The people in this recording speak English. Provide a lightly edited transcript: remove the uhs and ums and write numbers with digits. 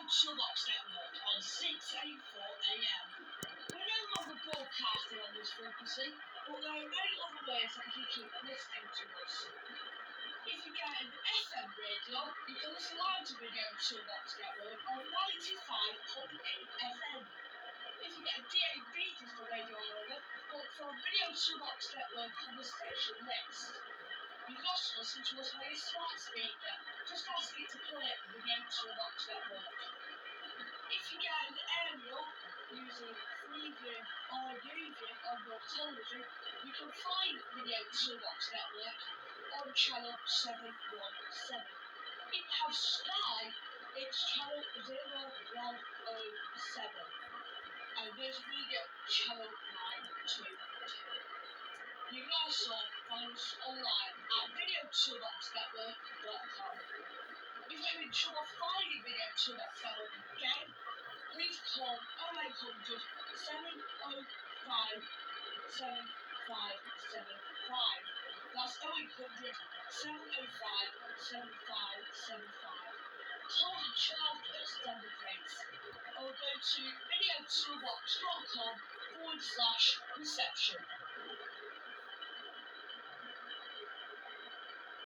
Toolbox network on 684 AM. We're no longer broadcasting on this frequency, but there are many other ways that you can keep listening to us. If you get an FM radio, you can listen live to Video Toolbox network on 95.8 FM. If you get a DAB digital radio however, look for Video Toolbox network on the station list. You can also listen to us via smart speaker. Just ask it to play Video Toolbox network. If you get an aerial using Freeview or UView on your television, you can find Video Toolbox network on channel 717. If you have Sky, it's channel 0107. And there's video channel 922. You can also find us online at videotoolboxnetwork.com. If you're having trouble finding Video Toolbox network again, please call 0800 705 7575. That's 0800 705 7575. Call the childcare standard rates or go to videotoolbox.com/reception.